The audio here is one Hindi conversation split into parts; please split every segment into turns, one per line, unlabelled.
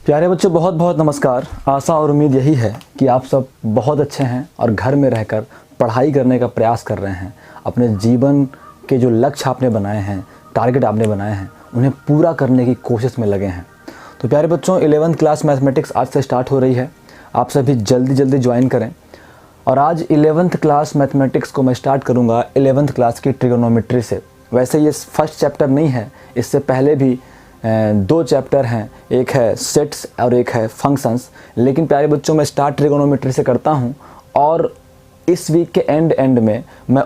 प्यारे बच्चों, बहुत बहुत नमस्कार। आशा और उम्मीद यही है कि आप सब बहुत अच्छे हैं और घर में रहकर पढ़ाई करने का प्रयास कर रहे हैं। अपने जीवन के जो लक्ष्य आपने बनाए हैं, टारगेट आपने बनाए हैं, उन्हें पूरा करने की कोशिश में लगे हैं। तो प्यारे बच्चों, 11th क्लास मैथमेटिक्स आज से स्टार्ट हो रही है। आप सभी जल्दी ज्वाइन करें। और आज 11th क्लास मैथमेटिक्स को मैं स्टार्ट करूँगा 11th क्लास की ट्रिगोनोमेट्री से। वैसे ये फर्स्ट चैप्टर नहीं है, इससे पहले भी दो चैप्टर हैं, एक है सेट्स और एक है फंक्शंस। लेकिन प्यारे बच्चों, मैं स्टार्ट ट्रिगोनोमेट्री से करता हूं और इस वीक के एंड में मैं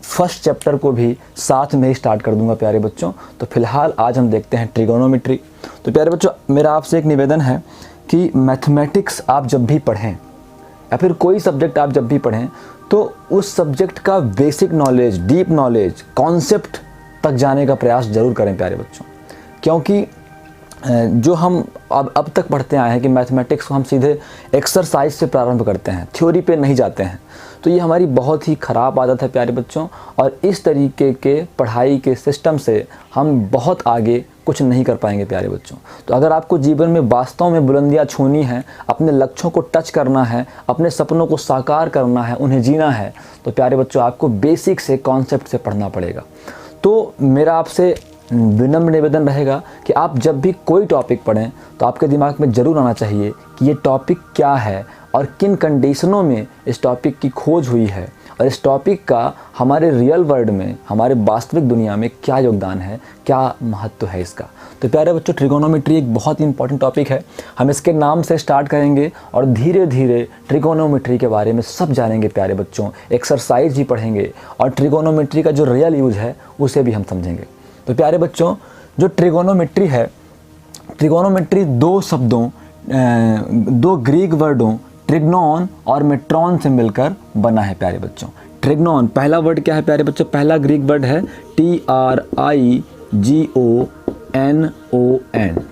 फर्स्ट चैप्टर को भी साथ में ही स्टार्ट कर दूंगा प्यारे बच्चों। तो फिलहाल आज हम देखते हैं ट्रिगोनोमेट्री। तो प्यारे बच्चों, मेरा आपसे एक निवेदन है कि मैथमेटिक्स आप जब भी पढ़ें या फिर कोई सब्जेक्ट आप जब भी पढ़ें तो उस सब्जेक्ट का basic knowledge, deep knowledge, concept तक जाने का प्रयास ज़रूर करें प्यारे बच्चों। क्योंकि जो हम अब तक पढ़ते आए हैं कि मैथमेटिक्स को हम सीधे एक्सरसाइज से प्रारंभ करते हैं, थ्योरी पे नहीं जाते हैं। तो ये हमारी बहुत ही ख़राब आदत है प्यारे बच्चों, और इस तरीके के पढ़ाई के सिस्टम से हम बहुत आगे कुछ नहीं कर पाएंगे प्यारे बच्चों। तो अगर आपको जीवन में वास्तव में बुलंदियाँ छूनी है, अपने लक्ष्यों को टच करना है, अपने सपनों को साकार करना है, उन्हें जीना है, तो प्यारे बच्चों आपको बेसिक से, कॉन्सेप्ट से पढ़ना पड़ेगा। तो मेरा आपसे विनम्र निवेदन रहेगा कि आप जब भी कोई टॉपिक पढ़ें तो आपके दिमाग में ज़रूर आना चाहिए कि ये टॉपिक क्या है और किन कंडीशनों में इस टॉपिक की खोज हुई है, और इस टॉपिक का हमारे रियल वर्ल्ड में, हमारे वास्तविक दुनिया में क्या योगदान है, क्या महत्व है इसका। तो प्यारे बच्चों, ट्रिगोनोमेट्री एक बहुत ही इंपॉर्टेंट टॉपिक है। हम इसके नाम से स्टार्ट करेंगे और धीरे धीरे ट्रिगोनोमेट्री के बारे में सब जानेंगे प्यारे बच्चों। एक्सरसाइज भी पढ़ेंगे और ट्रिगोनोमेट्री का जो रियल यूज है उसे भी हम समझेंगे। तो प्यारे बच्चों, जो ट्रिगोनोमेट्री है, ट्रिगोनोमेट्री दो ग्रीक वर्डों ट्रिग्नोन और मेट्रॉन से मिलकर बना है प्यारे बच्चों। ट्रिग्नोन पहला वर्ड क्या है प्यारे बच्चों? पहला ग्रीक वर्ड है TRIGONON,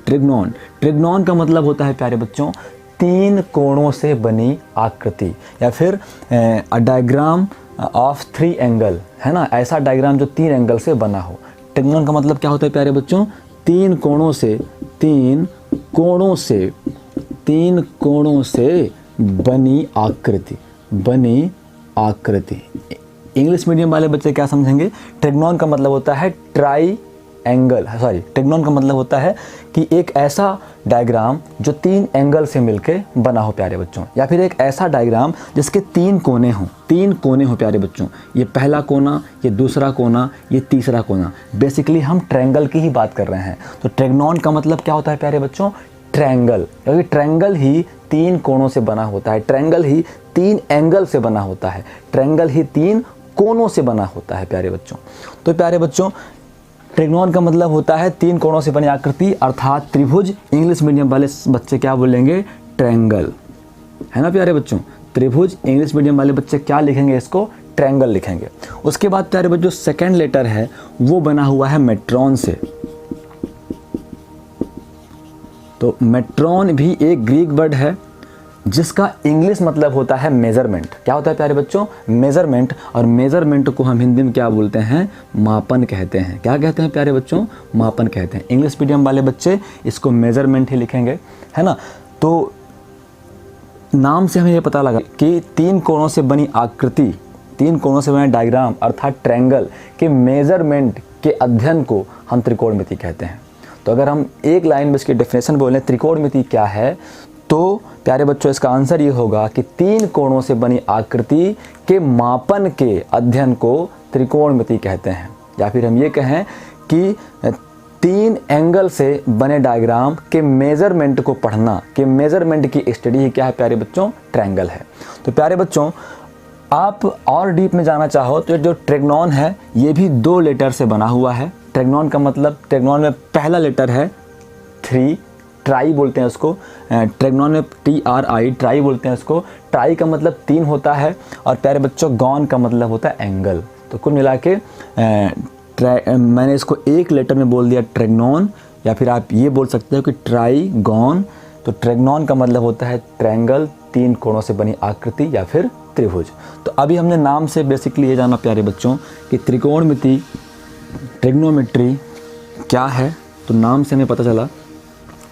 ट्रिग्नोन। ट्रिग्नोन का मतलब होता है प्यारे बच्चों तीन कोणों से बनी आकृति, या फिर अ डायग्राम ऑफ 3 एंगल, है ना, ऐसा डायग्राम जो 3 एंगल से बना हो। ट्रिग्नोन का मतलब क्या होता है प्यारे बच्चों? तीन कोणों से बनी आकृति। इंग्लिश मीडियम वाले बच्चे क्या समझेंगे? ट्रिग्नोन का मतलब होता है ट्रिग्नोन का मतलब होता है कि एक ऐसा डायग्राम जो 3 एंगल से मिलकर बना हो प्यारे बच्चों, या फिर एक ऐसा डायग्राम जिसके 3 कोने हों प्यारे बच्चों। ये पहला कोना, ये दूसरा कोना, ये तीसरा कोना। बेसिकली हम ट्रायंगल की ही बात कर रहे हैं। तो ट्रिग्नोन का मतलब क्या होता है प्यारे बच्चों? ट्रायंगल, क्योंकि ट्रायंगल ही 3 कोणों से बना होता है, ट्रायंगल ही 3 एंगल से बना होता है, ट्रायंगल ही 3 कोनों से बना होता है प्यारे बच्चों। तो प्यारे बच्चों, ट्रिग्नोन का मतलब होता है 3 कोणों से बनी आकृति, अर्थात त्रिभुज। इंग्लिश मीडियम वाले बच्चे क्या बोलेंगे? ट्रायंगल, है ना प्यारे बच्चों? त्रिभुज। इंग्लिश मीडियम वाले बच्चे क्या लिखेंगे? इसको ट्रायंगल लिखेंगे। उसके बाद प्यारे बच्चों, सेकेंड लेटर है वो बना हुआ है मेट्रॉन से। तो मेट्रॉन भी एक ग्रीक वर्ड है जिसका इंग्लिश मतलब होता है मेजरमेंट। क्या होता है प्यारे बच्चों? मेजरमेंट। और मेजरमेंट को हम हिंदी में क्या बोलते हैं? मापन कहते हैं। क्या कहते हैं प्यारे बच्चों? मापन कहते हैं। इंग्लिश मीडियम वाले बच्चे इसको मेजरमेंट ही लिखेंगे, है ना। तो नाम से हमें ये पता लगा कि 3 कोणों से बनी आकृति, 3 कोणों से बना डायग्राम अर्थात ट्रायंगल के मेजरमेंट के अध्ययन को हम त्रिकोणमिति कहते हैं। तो अगर हम एक लाइन में इसकी डेफिनेशन बोलें त्रिकोणमिति क्या है, तो प्यारे बच्चों इसका आंसर ये होगा कि 3 कोणों से बनी आकृति के मापन के अध्ययन को त्रिकोणमिति कहते हैं। या फिर हम ये कहें कि 3 एंगल से बने डायग्राम के मेजरमेंट को पढ़ना, के मेजरमेंट की स्टडी ही क्या है प्यारे बच्चों? ट्रायंगल है। तो प्यारे बच्चों, आप और डीप में जाना चाहो तो जो ट्रिग्नोन है ये भी 2 लेटर से बना हुआ है। ट्रिग्नोन का मतलब, ट्रिग्नोन में पहला लेटर है 3, ट्राई बोलते हैं उसको। ट्रिग्नोन में TRI, ट्राई बोलते हैं उसको। ट्राई का मतलब 3 होता है, और प्यारे बच्चों गॉन का मतलब होता है एंगल। तो कुल मिला के मैंने इसको एक लेटर में बोल दिया ट्रिग्नोन, या फिर आप ये बोल सकते हो कि ट्राईगॉन। तो ट्रिग्नोन का मतलब होता है ट्रायंगल, 3 कोणों से बनी आकृति या फिर त्रिभुज। तो अभी हमने नाम से बेसिकली ये जाना प्यारे बच्चों कि त्रिकोणमिति, ट्रिग्नोमेट्री क्या है। तो नाम से हमें पता चला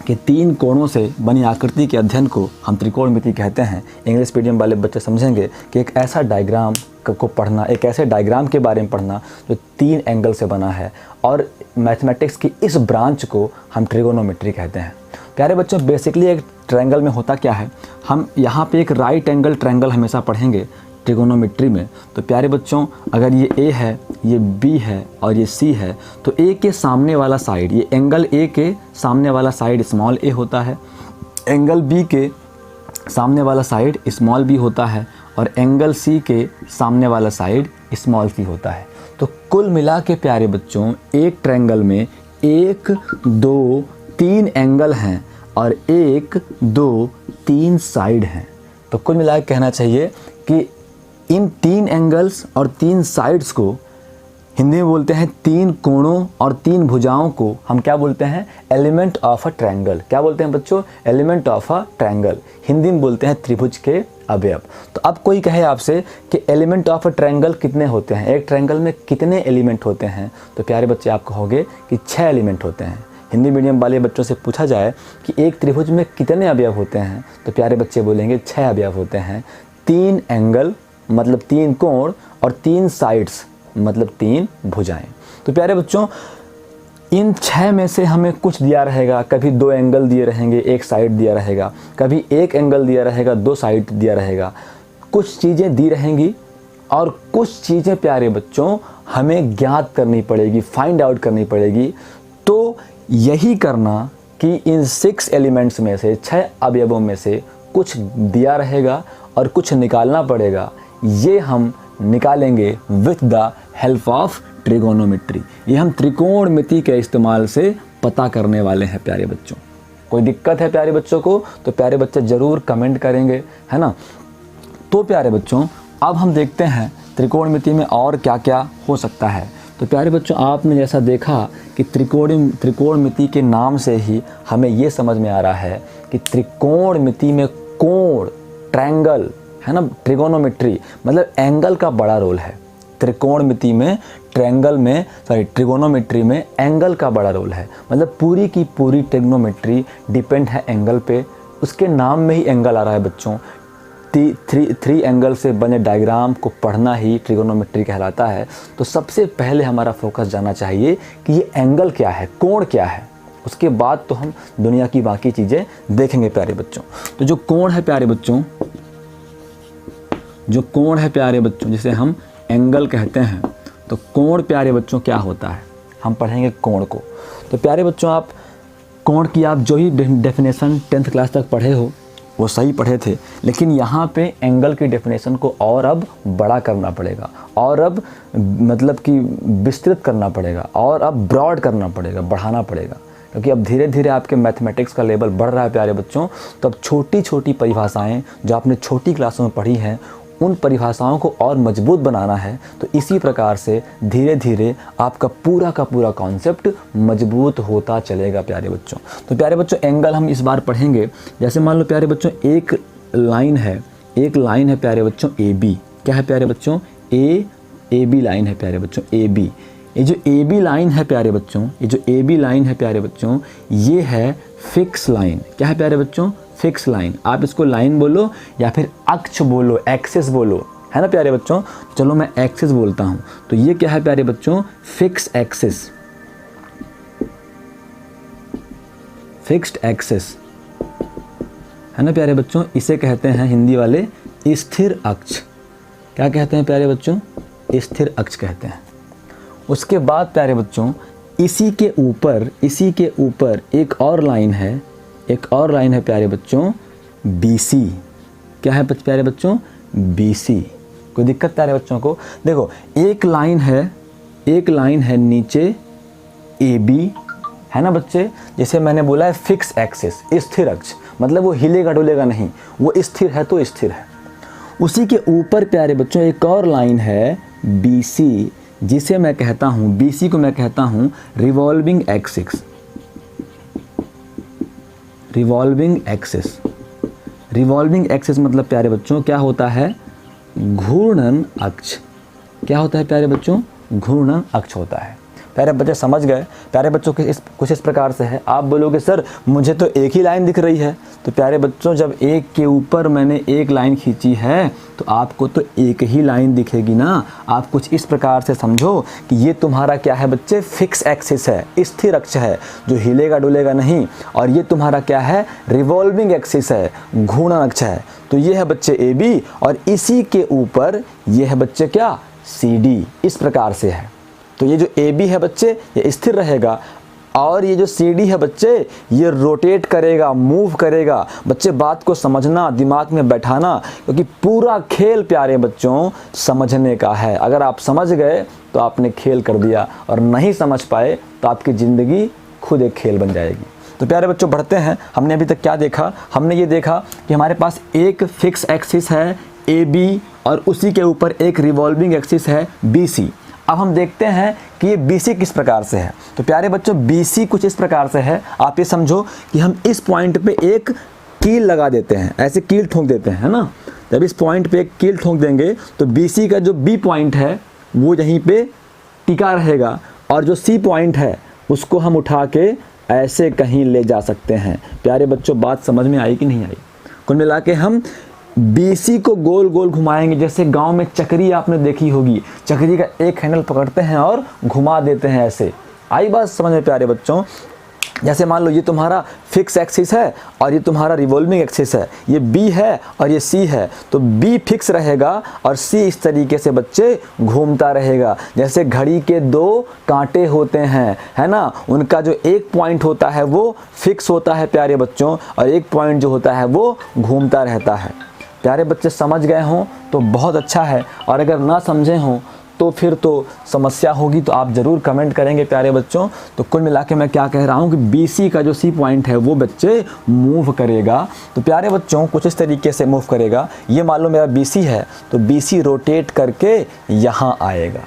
कि तीन कोणों से बनी आकृति के अध्ययन को हम त्रिकोणमिति कहते हैं। इंग्लिश मीडियम वाले बच्चे समझेंगे कि एक ऐसा डायग्राम को पढ़ना, एक ऐसे डायग्राम के बारे में पढ़ना जो तीन एंगल से बना है, और मैथमेटिक्स की इस ब्रांच को हम ट्रिगोनोमेट्री कहते हैं। प्यारे बच्चों, बेसिकली एक ट्रायंगल में होता क्या है, हम यहाँ पे एक राइट एंगल ट्रायंगल हमेशा पढ़ेंगे ट्रिगोनोमेट्री में। तो प्यारे बच्चों, अगर ये ए है, ये बी है और ये सी है, तो ए के सामने वाला साइड, ये एंगल ए के सामने वाला साइड स्मॉल ए होता है, एंगल बी के सामने वाला साइड स्मॉल बी होता है, और एंगल सी के सामने वाला साइड स्मॉल सी होता है। तो कुल मिला के प्यारे बच्चों, एक ट्रायंगल में 1 2 3 एंगल हैं और 1 2 3 साइड हैं। तो कुल मिला के कहना चाहिए कि इन 3 एंगल्स और 3 साइड्स को हिंदी में बोलते हैं, 3 कोणों और 3 भुजाओं को हम क्या बोलते हैं, एलिमेंट ऑफ अ ट्रायंगल। क्या बोलते हैं बच्चों, element of a triangle. Hindi में बोलते हैं त्रिभुज के अवयव। तो अब कोई कहे आपसे कि एलिमेंट ऑफ अ ट्रायंगल कितने होते हैं, एक ट्रायंगल में कितने एलिमेंट होते हैं, तो प्यारे बच्चे आप कहोगे कि 6 एलिमेंट होते हैं। हिंदी मीडियम वाले बच्चों से पूछा जाए कि एक त्रिभुज में कितने अवयव होते हैं, तो प्यारे बच्चे बोलेंगे 6 अवयव होते हैं। 3 एंगल मतलब 3 कोण और 3 साइड्स मतलब 3 भुजाएं। तो प्यारे बच्चों, इन 6 में से हमें कुछ दिया रहेगा, कभी 2 एंगल दिए रहेंगे, 1 साइड दिया रहेगा, कभी 1 एंगल दिया रहेगा, 2 साइड दिया रहेगा, कुछ चीज़ें दी रहेंगी, और कुछ चीज़ें प्यारे बच्चों हमें ज्ञात करनी पड़ेगी, फाइंड आउट करनी पड़ेगी। तो यही करना कि इन 6 एलिमेंट्स में से, 6 अवयवों में से कुछ दिया रहेगा और कुछ निकालना पड़ेगा, ये हम निकालेंगे with the help of trigonometry. ये हम त्रिकोणमिति के इस्तेमाल से पता करने वाले हैं प्यारे बच्चों। कोई दिक्कत है प्यारे बच्चों को, तो प्यारे बच्चे ज़रूर कमेंट करेंगे, है ना। तो प्यारे बच्चों, अब हम देखते हैं त्रिकोणमिति में और क्या क्या हो सकता है। तो प्यारे बच्चों, आपने जैसा देखा कि त्रिकोणमिति के नाम से ही हमें ये समझ में आ रहा है कि त्रिकोणमिति में कोण, ट्रायंगल, है ना, ट्रिगोनोमेट्री मतलब एंगल का बड़ा रोल है। त्रिकोणमिति में, ट्रिगोनोमेट्री में एंगल का बड़ा रोल है। मतलब पूरी की पूरी ट्रिगोनोमेट्री डिपेंड है एंगल पे। उसके नाम में ही एंगल आ रहा है बच्चों। 3 एंगल से बने डायग्राम को पढ़ना ही ट्रिगोनोमेट्री कहलाता है। तो सबसे पहले हमारा फोकस जाना चाहिए कि ये एंगल क्या है, कोण क्या है। उसके बाद तो हम दुनिया की बाकी चीज़ें देखेंगे प्यारे बच्चों। तो जो कोण है प्यारे बच्चों, जिसे हम एंगल कहते हैं, तो कोण प्यारे बच्चों क्या होता है, हम पढ़ेंगे कोण को। तो प्यारे बच्चों, आप कोण की आप जो ही डेफिनेशन 10th क्लास तक पढ़े हो वो सही पढ़े थे, लेकिन यहाँ पे एंगल की डेफिनेशन को और अब बड़ा करना पड़ेगा, और अब मतलब कि विस्तृत करना पड़ेगा, और अब ब्रॉड करना पड़ेगा, बढ़ाना पड़ेगा। क्योंकि अब धीरे धीरे आपके मैथमेटिक्स का लेवल बढ़ रहा है प्यारे बच्चों। तो अब छोटी छोटी परिभाषाएं जो आपने छोटी क्लासों में पढ़ी हैं, उन परिभाषाओं को और मजबूत बनाना है। तो इसी प्रकार से धीरे धीरे आपका पूरा का पूरा कॉन्सेप्ट मजबूत होता चलेगा प्यारे बच्चों। तो प्यारे बच्चों, एंगल हम इस बार पढ़ेंगे। जैसे मान लो प्यारे बच्चों, एक लाइन है प्यारे बच्चों ए बी। क्या है प्यारे बच्चों, ए बी लाइन है प्यारे बच्चों, ए बी। ये जो ए बी लाइन है प्यारे बच्चों, ये है फिक्स लाइन। क्या है प्यारे बच्चों, फिक्स लाइन। आप इसको लाइन बोलो या फिर अक्ष बोलो, एक्सिस बोलो, है ना प्यारे बच्चों। चलो मैं एक्सिस बोलता हूँ। तो ये क्या है प्यारे बच्चों, फिक्स एक्सिस, फिक्स्ड एक्सिस, है ना प्यारे बच्चों। इसे कहते हैं हिंदी वाले स्थिर अक्ष। क्या कहते हैं प्यारे बच्चों, स्थिर अक्ष कहते हैं। उसके बाद प्यारे बच्चों, इसी के ऊपर एक और लाइन है प्यारे बच्चों, BC। क्या है प्यारे बच्चों, BC। कोई दिक्कत प्यारे बच्चों को? देखो, एक लाइन है नीचे AB, है ना बच्चे। जैसे मैंने बोला है फिक्स एक्सिस, स्थिर अक्ष, मतलब वो हिलेगा डुलेगा नहीं, वो स्थिर है तो स्थिर है। उसी के ऊपर प्यारे बच्चों एक और लाइन है BC, जिसे मैं कहता हूँ, BC को मैं कहता हूँ रिवॉल्विंग एक्सिस। रिवॉल्विंग एक्सिस मतलब प्यारे बच्चों क्या होता है, घूर्णन अक्ष। क्या होता है प्यारे बच्चों, घूर्णन अक्ष होता है। प्यारे बच्चे समझ गए? प्यारे बच्चों कुछ इस प्रकार से है। आप बोलोगे सर मुझे तो एक ही लाइन दिख रही है, तो प्यारे बच्चों जब एक के ऊपर मैंने एक लाइन खींची है तो आपको तो एक ही लाइन दिखेगी ना। आप कुछ इस प्रकार से समझो कि ये तुम्हारा क्या है बच्चे, फिक्स एक्सिस है, स्थिर अक्ष है जो हिलेगा डुलेगा नहीं, और ये तुम्हारा क्या है, रिवॉल्विंग एक्सिस है, घूर्णन अक्ष है। तो ये है बच्चे ए बी, और इसी के ऊपर ये है बच्चे क्या, सी डी, इस प्रकार से है। तो ये जो ए बी है बच्चे ये स्थिर रहेगा, और ये जो सी डी है बच्चे ये रोटेट करेगा, मूव करेगा। बच्चे बात को समझना, दिमाग में बैठाना, क्योंकि पूरा खेल प्यारे बच्चों समझने का है। अगर आप समझ गए तो आपने खेल कर दिया, और नहीं समझ पाए तो आपकी ज़िंदगी खुद एक खेल बन जाएगी। तो प्यारे बच्चों बढ़ते हैं। हमने अभी तक क्या देखा, हमने ये देखा कि हमारे पास एक फिक्स एक्सिस है ए बी, और उसी के ऊपर एक रिवॉल्विंग एक्सिस है बी सी। अब हम देखते हैं कि ये BC किस प्रकार से है। तो प्यारे बच्चों BC कुछ इस प्रकार से है। आप ये समझो कि हम इस पॉइंट पे एक कील लगा देते हैं, ऐसे कील ठोक देते हैं, है ना। जब इस पॉइंट पे एक कील ठोक देंगे तो BC का जो B पॉइंट है वो यहीं पे टिका रहेगा, और जो C पॉइंट है उसको हम उठा के ऐसे कहीं ले जा सकते हैं। प्यारे बच्चों बात समझ में आई कि नहीं आई? कुल मिला के हम BC को गोल गोल घुमाएंगे। जैसे गांव में चक्री आपने देखी होगी, चक्री का एक हैंडल पकड़ते हैं और घुमा देते हैं ऐसे। आई बात समझ में प्यारे बच्चों? जैसे मान लो ये तुम्हारा फिक्स एक्सिस है और ये तुम्हारा रिवॉल्विंग एक्सिस है, ये B है और ये C है। तो B फिक्स रहेगा और C इस तरीके से बच्चे घूमता रहेगा। जैसे घड़ी के दो कांटे होते हैं, है ना, उनका जो एक पॉइंट होता है वो फिक्स होता है प्यारे बच्चों, और एक पॉइंट जो होता है वो घूमता रहता है। प्यारे बच्चे समझ गए हों तो बहुत अच्छा है, और अगर ना समझे हों तो फिर तो समस्या होगी। तो आप ज़रूर कमेंट करेंगे प्यारे बच्चों। तो कुल मिला के मैं क्या कह रहा हूँ कि BC का जो C पॉइंट है वो बच्चे मूव करेगा। तो प्यारे बच्चों कुछ इस तरीके से मूव करेगा। ये मान लो मेरा BC है, तो BC रोटेट करके यहाँ आएगा।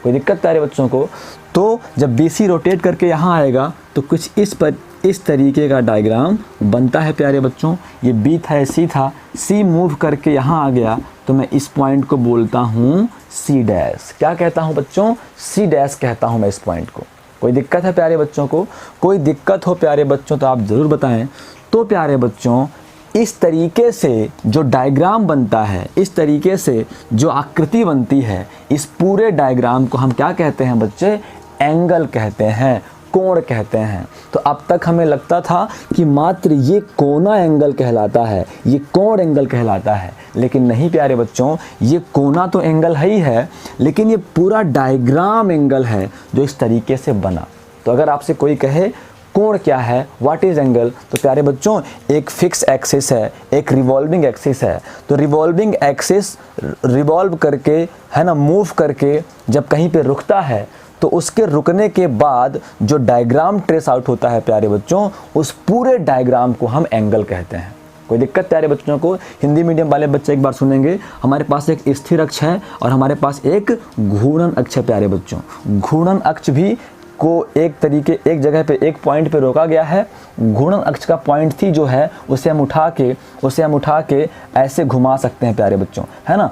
कोई दिक्कत प्यारे बच्चों को? तो जब BC रोटेट करके यहाँ आएगा तो कुछ इस तरीके का डायग्राम बनता है प्यारे बच्चों। ये B था, C था, C मूव करके यहाँ आ गया, तो मैं इस पॉइंट को बोलता हूँ C डैश। क्या कहता हूँ बच्चों? C डैश कहता हूँ मैं इस पॉइंट को। कोई दिक्कत है प्यारे बच्चों को? कोई दिक्कत हो प्यारे बच्चों तो आप ज़रूर बताएं। तो प्यारे बच्चों इस तरीके से जो डायग्राम बनता है, इस तरीके से जो आकृति बनती है, इस पूरे डायग्राम को हम क्या कहते हैं बच्चे? एंगल कहते हैं, कोण कहते हैं। तो अब तक हमें लगता था कि मात्र ये कोना एंगल कहलाता है, ये कोण एंगल कहलाता है, लेकिन नहीं प्यारे बच्चों, ये कोना तो एंगल है ही है, लेकिन ये पूरा डायग्राम एंगल है जो इस तरीके से बना। तो अगर आपसे कोई कहे कोण क्या है, व्हाट इज एंगल, तो प्यारे बच्चों एक फिक्स एक्सिस है, एक रिवॉल्विंग एक्सिस है। तो रिवॉल्विंग एक्सिस रिवॉल्व करके, है ना, मूव करके जब कहीं पे रुकता है तो उसके रुकने के बाद जो डायग्राम ट्रेस आउट होता है प्यारे बच्चों, उस पूरे डायग्राम को हम एंगल कहते हैं। कोई दिक्कत प्यारे बच्चों को? हिंदी मीडियम वाले बच्चे एक बार सुनेंगे, हमारे पास एक स्थिर अक्ष है और हमारे पास एक घूर्णन अक्ष है प्यारे बच्चों। घूर्णन अक्ष भी को एक जगह पे एक पॉइंट पे रोका गया है। घूर्णन अक्ष का पॉइंट थी जो है उसे हम उठा के ऐसे घुमा सकते हैं प्यारे बच्चों, है ना।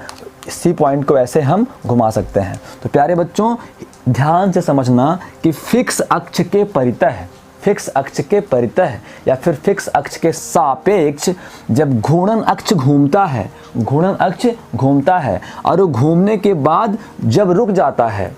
C पॉइंट को ऐसे हम घुमा सकते हैं। तो प्यारे बच्चों ध्यान से समझना कि फिक्स अक्ष के परितः या फिर फिक्स अक्ष के सापेक्ष जब घूर्णन अक्ष घूमता है और वो घूमने के बाद जब रुक जाता है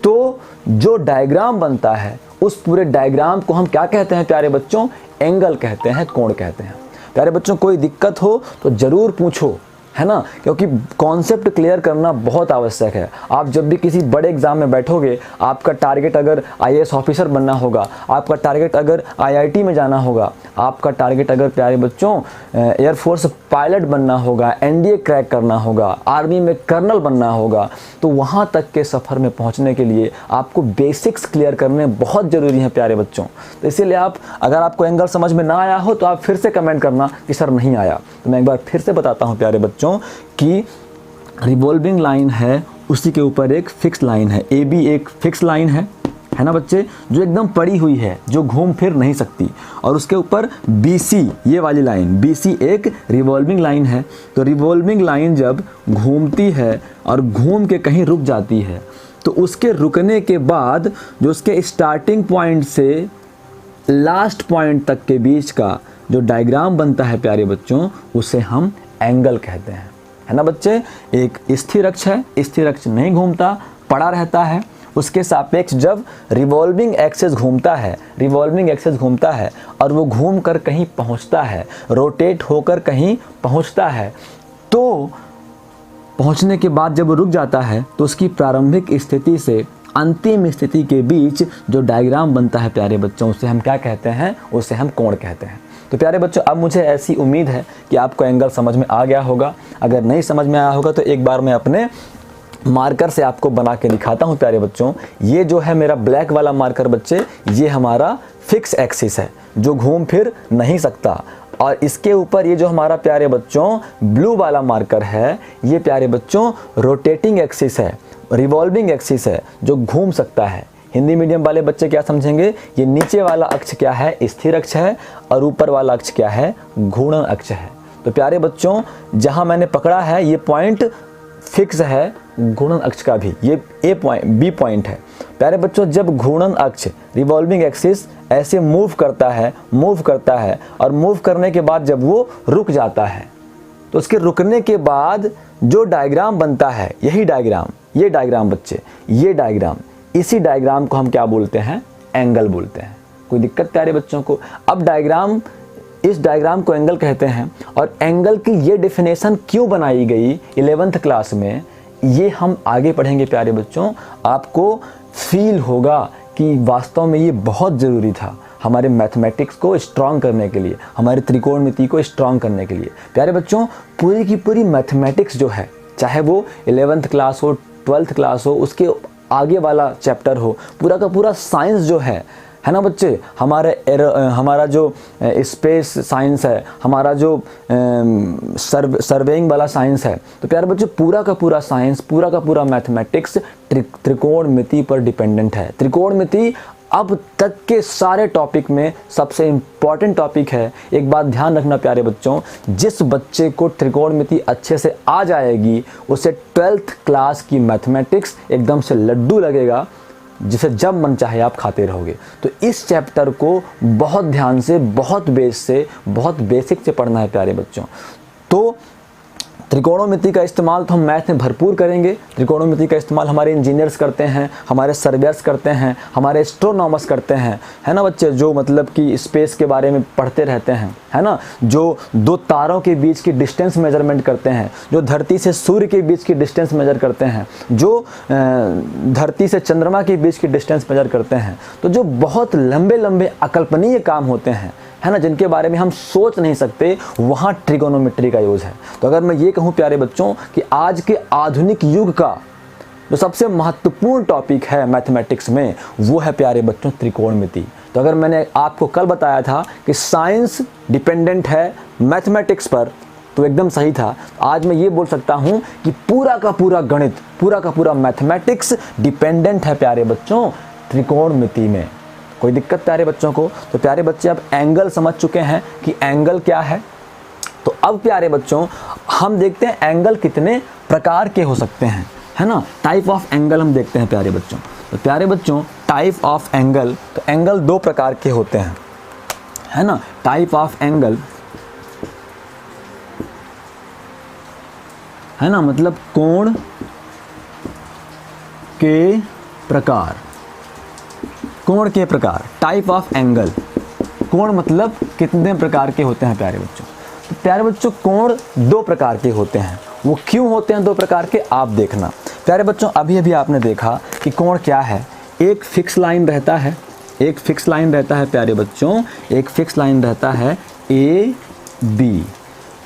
तो जो डायग्राम बनता है उस पूरे डायग्राम को हम क्या कहते हैं प्यारे बच्चों? एंगल कहते हैं, कोण कहते हैं। प्यारे बच्चों कोई दिक्कत हो तो ज़रूर पूछो, है ना, क्योंकि कॉन्सेप्ट क्लियर करना बहुत आवश्यक है। आप जब भी किसी बड़े एग्जाम में बैठोगे, आपका टारगेट अगर IAS ऑफिसर बनना होगा, आपका टारगेट अगर IIT में जाना होगा, आपका टारगेट अगर प्यारे बच्चों एयरफोर्स पायलट बनना होगा, NDA क्रैक करना होगा, आर्मी में कर्नल बनना होगा, तो वहाँ तक के सफ़र में पहुँचने के लिए आपको बेसिक्स क्लियर करने बहुत ज़रूरी हैं प्यारे बच्चों। तो इसीलिए अगर आपको एंगल समझ में ना आया हो तो आप फिर से कमेंट करना कि सर नहीं आया। तो मैं एक बार फिर से बताता हूँ प्यारे बच्चों कि रिवॉल्विंग लाइन है, उसी के ऊपर एक फिक्स लाइन है। AB एक फिक्स लाइन है ना बच्चे, जो एकदम पड़ी हुई है, जो घूम फिर नहीं सकती, और उसके ऊपर BC ये वाली लाइन, BC एक रिवॉल्विंग लाइन है। तो रिवॉल्विंग लाइन जब घूमती है और घूम के कहीं रुक जाती है तो उसके रुकने के बाद जो उसके स्टार्टिंग पॉइंट से लास्ट पॉइंट तक के बीच का जो डायग्राम बनता है प्यारे बच्चों, उसे हम एंगल कहते हैं, है ना बच्चे। एक स्थिर अक्ष है, स्थिर अक्ष नहीं घूमता, पड़ा रहता है। उसके सापेक्ष जब रिवॉल्विंग एक्सिस घूमता है, रिवॉल्विंग एक्सिस घूमता है और वो घूम कर कहीं पहुंचता है, रोटेट होकर कहीं पहुंचता है, तो पहुंचने के बाद जब वो रुक जाता है तो उसकी प्रारंभिक स्थिति से अंतिम स्थिति के बीच जो डायग्राम बनता है प्यारे बच्चों, उसे हम क्या कहते हैं? उसे हम कोण कहते हैं। तो प्यारे बच्चों, अब मुझे ऐसी उम्मीद है कि आपको एंगल समझ में आ गया होगा। अगर नहीं समझ में आया होगा तो एक बार मैं अपने मार्कर से आपको बना के दिखाता हूँ प्यारे बच्चों। ये जो है मेरा ब्लैक वाला मार्कर बच्चे, ये हमारा फिक्स एक्सिस है जो घूम फिर नहीं सकता, और इसके ऊपर ये जो हमारा प्यारे बच्चों ब्लू वाला मार्कर है, ये प्यारे बच्चों रोटेटिंग एक्सिस है, रिवॉल्विंग एक्सिस है जो घूम सकता है। हिंदी मीडियम वाले बच्चे क्या समझेंगे? ये नीचे वाला अक्ष क्या है? स्थिर अक्ष है, और ऊपर वाला अक्ष क्या है? घूर्णन अक्ष है। तो प्यारे बच्चों, जहां मैंने पकड़ा है ये पॉइंट फिक्स है घूर्णन अक्ष का भी, ये बी पॉइंट है। प्यारे बच्चों, जब घूर्णन अक्ष रिवॉल्विंग एक्सिस ऐसे मूव करता है और मूव करने के बाद जब वो रुक जाता है, तो उसके रुकने के बाद जो डायग्राम बनता है, यही डायग्राम, ये डायग्राम बच्चे, ये डायग्राम, इसी डायग्राम को हम क्या बोलते हैं? एंगल बोलते हैं। कोई दिक्कत प्यारे बच्चों को? अब डायग्राम, इस डायग्राम को एंगल कहते हैं। और एंगल की ये डेफिनेशन क्यों बनाई गई 11th क्लास में, ये हम आगे पढ़ेंगे प्यारे बच्चों। आपको फील होगा कि वास्तव में ये बहुत ज़रूरी था हमारे मैथमेटिक्स को स्ट्रॉन्ग करने के लिए, हमारे त्रिकोणमिति को स्ट्रॉन्ग करने के लिए। प्यारे बच्चों, पूरी की पूरी मैथमेटिक्स जो है, चाहे वो 11th क्लास हो, 12th क्लास हो, उसके आगे वाला चैप्टर हो, पूरा का पूरा साइंस जो है ना बच्चे, हमारा जो स्पेस साइंस है, हमारा जो सर्वेइंग वाला साइंस है, तो प्यारे बच्चों पूरा का पूरा साइंस, पूरा का पूरा मैथमेटिक्स त्रिकोणमिति पर डिपेंडेंट है। त्रिकोणमिति अब तक के सारे टॉपिक में सबसे इम्पॉर्टेंट टॉपिक है। एक बात ध्यान रखना प्यारे बच्चों, जिस बच्चे को त्रिकोणमिति अच्छे से आ जाएगी, उसे 12th क्लास की मैथमेटिक्स एकदम से लड्डू लगेगा, जिसे जब मन चाहे आप खाते रहोगे। तो इस चैप्टर को बहुत ध्यान से, बहुत बेसिक से पढ़ना है प्यारे बच्चों। तो त्रिकोणमिति का इस्तेमाल तो हम मैथ में भरपूर करेंगे। त्रिकोणमिति का इस्तेमाल हमारे इंजीनियर्स करते हैं, हमारे सर्वेयर्स करते हैं, हमारे एस्ट्रोनॉमर्स करते हैं, है ना बच्चे, जो मतलब कि स्पेस के बारे में पढ़ते रहते हैं, है ना, जो दो तारों के बीच की डिस्टेंस मेजरमेंट करते हैं, जो धरती से सूर्य के बीच की डिस्टेंस मेजर करते हैं, जो धरती से चंद्रमा के बीच की डिस्टेंस मेजर करते हैं। तो जो बहुत लंबे लंबे अकल्पनीय काम होते हैं, है ना, जिनके बारे में हम सोच नहीं सकते, वहाँ ट्रिगोनोमेट्री का यूज़ है। तो अगर मैं ये कहूँ प्यारे बच्चों कि आज के आधुनिक युग का जो सबसे महत्वपूर्ण टॉपिक है मैथमेटिक्स में, वो है प्यारे बच्चों त्रिकोणमिति। तो अगर मैंने आपको कल बताया था कि साइंस डिपेंडेंट है मैथमेटिक्स पर, तो एकदम सही था। आज मैं ये बोल सकता हूँ कि पूरा का पूरा गणित, पूरा का पूरा मैथमेटिक्स डिपेंडेंट है प्यारे बच्चों त्रिकोणमिति में। कोई दिक्कत प्यारे बच्चों को? तो प्यारे बच्चे, अब एंगल समझ चुके हैं कि एंगल क्या है। तो अब प्यारे बच्चों, हम देखते हैं एंगल कितने प्रकार के हो सकते हैं, है ना। टाइप ऑफ एंगल हम देखते हैं प्यारे बच्चों। तो प्यारे बच्चों, टाइप ऑफ एंगल, तो एंगल दो प्रकार के होते हैं, है ना। टाइप ऑफ एंगल, है ना, मतलब कोण के प्रकार, कोण के प्रकार, टाइप ऑफ एंगल। कोण मतलब कितने प्रकार के होते हैं प्यारे बच्चों। तो प्यारे बच्चों, कोण दो प्रकार के होते हैं। वो क्यों होते हैं दो प्रकार के, आप देखना प्यारे बच्चों। अभी अभी आपने देखा कि कोण क्या है, एक फिक्स लाइन रहता है, एक फिक्स लाइन रहता है प्यारे बच्चों, एक फिक्स लाइन रहता है ए बी,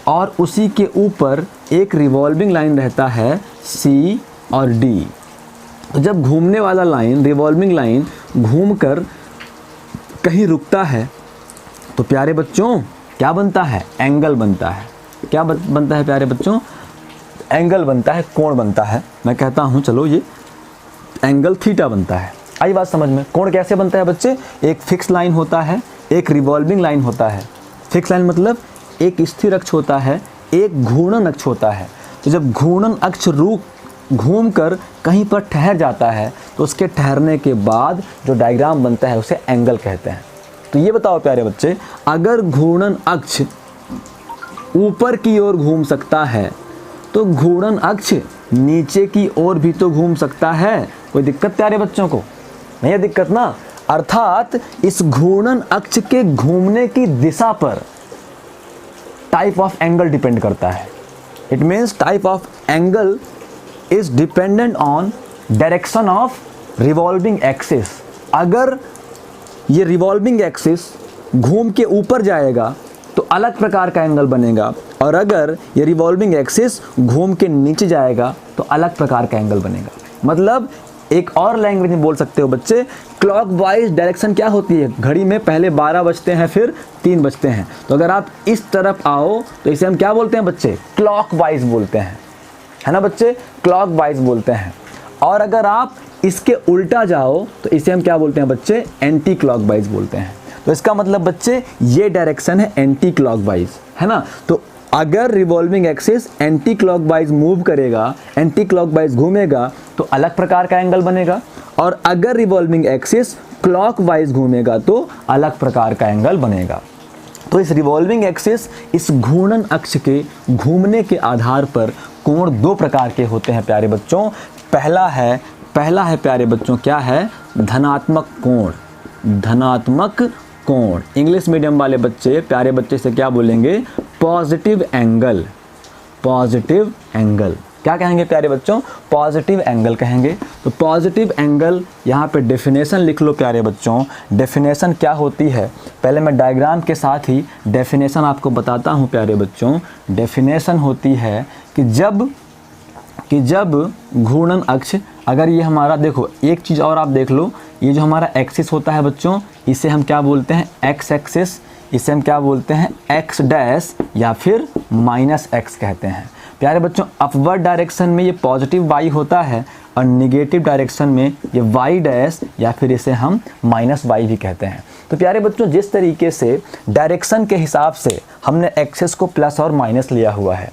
और उसी के ऊपर एक रिवॉल्विंग लाइन रहता है सी और डी। तो जब घूमने वाला लाइन, रिवॉल्विंग लाइन घूमकर कहीं रुकता है, तो प्यारे बच्चों क्या बनता है? एंगल बनता है। क्या बनता है प्यारे बच्चों? एंगल बनता है, कोण बनता है। मैं कहता हूँ चलो, ये एंगल थीटा बनता है। आई बात समझ में? कोण कैसे बनता है बच्चे? एक फिक्स लाइन होता है, एक रिवॉल्विंग लाइन होता है। फिक्स लाइन मतलब एक स्थिर अक्ष होता है, एक घूर्णन अक्ष होता है। तो जब घूर्णन अक्ष घूमकर कहीं पर ठहर जाता है तो उसके ठहरने के बाद जो डायग्राम बनता है उसे एंगल कहते हैं। तो ये बताओ प्यारे बच्चे, अगर घूर्णन अक्ष ऊपर की ओर घूम सकता है तो घूर्णन अक्ष नीचे की ओर भी तो घूम सकता है। कोई दिक्कत प्यारे बच्चों को? नहीं है दिक्कत ना। अर्थात इस घूर्णन अक्ष के घूमने की दिशा पर टाइप ऑफ एंगल डिपेंड करता है। It means type of angle is dependent on direction of revolving axis. अगर ये रिवॉल्विंग एक्सिस घूम के ऊपर जाएगा तो अलग प्रकार का एंगल बनेगा, और अगर ये रिवॉल्विंग एक्सिस घूम के नीचे जाएगा तो अलग प्रकार का एंगल बनेगा। मतलब एक और लैंग्वेज में बोल सकते हो बच्चे, क्लॉकवाइज डायरेक्शन क्या होती है? घड़ी में पहले 12 बजते हैं फिर 3 बजते हैं, तो अगर आप इस तरफ आओ तो इसे हम क्या बोलते हैं बच्चे? क्लॉकवाइज बोलते हैं, है ना बच्चे? क्लॉकवाइज बोलते हैं। और अगर आप इसके उल्टा जाओ तो इसे हम क्या बोलते हैं बच्चे? एंटी क्लॉकवाइज बोलते हैं। तो इसका मतलब बच्चे ये डायरेक्शन है एंटी क्लॉकवाइज, है ना? तो अगर revolving axis anti clockwise move करेगा, एंटी क्लॉकवाइज घूमेगा तो अलग प्रकार का एंगल बनेगा, और अगर रिवॉल्विंग एक्सिस क्लॉकवाइज घूमेगा तो अलग प्रकार का एंगल बनेगा। तो इस रिवॉल्विंग एक्सिस, इस घूर्णन अक्ष के घूमने के आधार पर कोण 2 प्रकार के होते हैं प्यारे बच्चों। पहला है प्यारे बच्चों क्या है? धनात्मक कोण। धनात्मक कोण। इंग्लिश मीडियम वाले बच्चे, प्यारे बच्चे से क्या बोलेंगे? Positive angle. पॉजिटिव एंगल क्या कहेंगे प्यारे बच्चों? पॉजिटिव एंगल कहेंगे। तो पॉजिटिव एंगल, यहाँ पे डेफिनेशन लिख लो प्यारे बच्चों। डेफिनेशन क्या होती है? पहले मैं डायग्राम के साथ ही डेफिनेशन आपको बताता हूँ प्यारे बच्चों। डेफिनेशन होती है कि जब घूर्णन अक्ष, अगर ये हमारा, देखो एक चीज़ और आप देख लो, ये जो हमारा एक्सिस होता है बच्चों, इसे हम क्या बोलते हैं? X axis. इसे हम क्या बोलते हैं? एक्स डैश या फिर माइनस एक्स कहते हैं। प्यारे बच्चों, अपवर्ड डायरेक्शन में ये पॉजिटिव वाई होता है और निगेटिव डायरेक्शन में ये वाई डैश या फिर इसे हम माइनस वाई भी कहते हैं। तो प्यारे बच्चों, जिस तरीके से डायरेक्शन के हिसाब से हमने एक्सिस को प्लस और माइनस लिया हुआ है,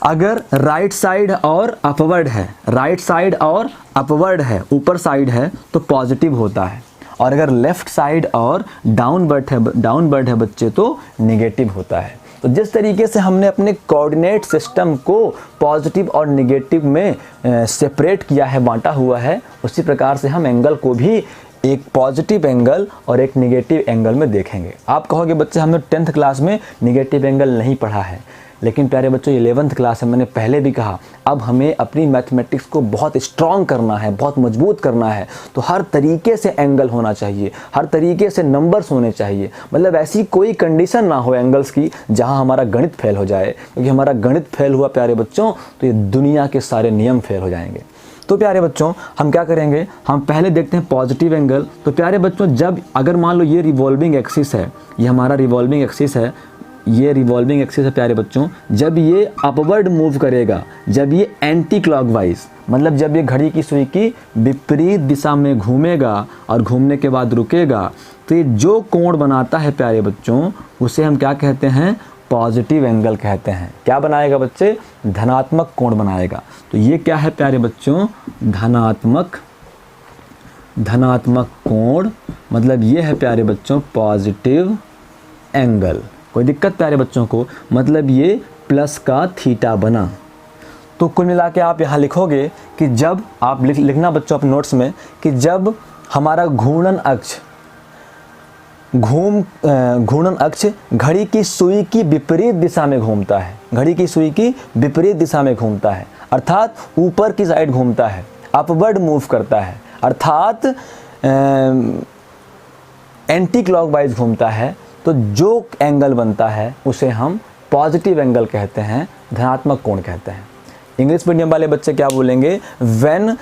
अगर राइट साइड और अपवर्ड है, राइट साइड और अपवर्ड है, ऊपर साइड है तो पॉजिटिव होता है, और अगर लेफ्ट साइड और डाउनवर्ड है बच्चे तो नेगेटिव होता है। तो जिस तरीके से हमने अपने कोऑर्डिनेट सिस्टम को पॉजिटिव और नेगेटिव में सेपरेट किया है, बांटा हुआ है, उसी प्रकार से हम एंगल को भी एक पॉजिटिव एंगल और एक नेगेटिव एंगल में देखेंगे। आप कहोगे बच्चे हमने 10th क्लास में नेगेटिव एंगल नहीं पढ़ा है, लेकिन प्यारे बच्चों 11th क्लास है, मैंने पहले भी कहा, अब हमें अपनी मैथमेटिक्स को बहुत स्ट्रॉन्ग करना है, बहुत मजबूत करना है, तो हर तरीके से एंगल होना चाहिए, हर तरीके से नंबर्स होने चाहिए। मतलब ऐसी कोई कंडीशन ना हो एंगल्स की जहां हमारा गणित फेल हो जाए, क्योंकि हमारा गणित फेल हुआ प्यारे बच्चों तो ये दुनिया के सारे नियम फेल हो जाएंगे। तो प्यारे बच्चों हम क्या करेंगे? हम पहले देखते हैं पॉजिटिव एंगल। तो प्यारे बच्चों, जब अगर मान लो ये रिवॉल्विंग एक्सिस है, ये हमारा रिवॉल्विंग एक्सिस है, ये रिवॉल्विंग एक्सिस है प्यारे बच्चों, जब ये अपवर्ड मूव करेगा, जब ये एंटी क्लॉकवाइज, मतलब जब ये घड़ी की सुई की विपरीत दिशा में घूमेगा और घूमने के बाद रुकेगा, तो ये जो कोण बनाता है प्यारे बच्चों उसे हम क्या कहते हैं? पॉजिटिव एंगल कहते हैं। क्या बनाएगा बच्चे? धनात्मक कोण बनाएगा। तो ये क्या है प्यारे बच्चों? धनात्मक कोण, मतलब ये है प्यारे बच्चों पॉजिटिव एंगल। कोई दिक्कत प्यारे बच्चों को? मतलब ये प्लस का थीटा बना। तो कुल मिला के आप यहाँ लिखोगे कि जब आप लिखना बच्चों अपने नोट्स में कि जब हमारा घूर्णन अक्ष घड़ी की सुई की विपरीत दिशा में घूमता है, घड़ी की सुई की विपरीत दिशा में घूमता है, अर्थात ऊपर की साइड घूमता है, अपवर्ड मूव करता है, अर्थात एंटी क्लॉकवाइज घूमता है, तो जो एंगल बनता है उसे हम पॉजिटिव एंगल कहते हैं, धनात्मक कोण कहते हैं। इंग्लिश मीडियम वाले बच्चे क्या बोलेंगे? When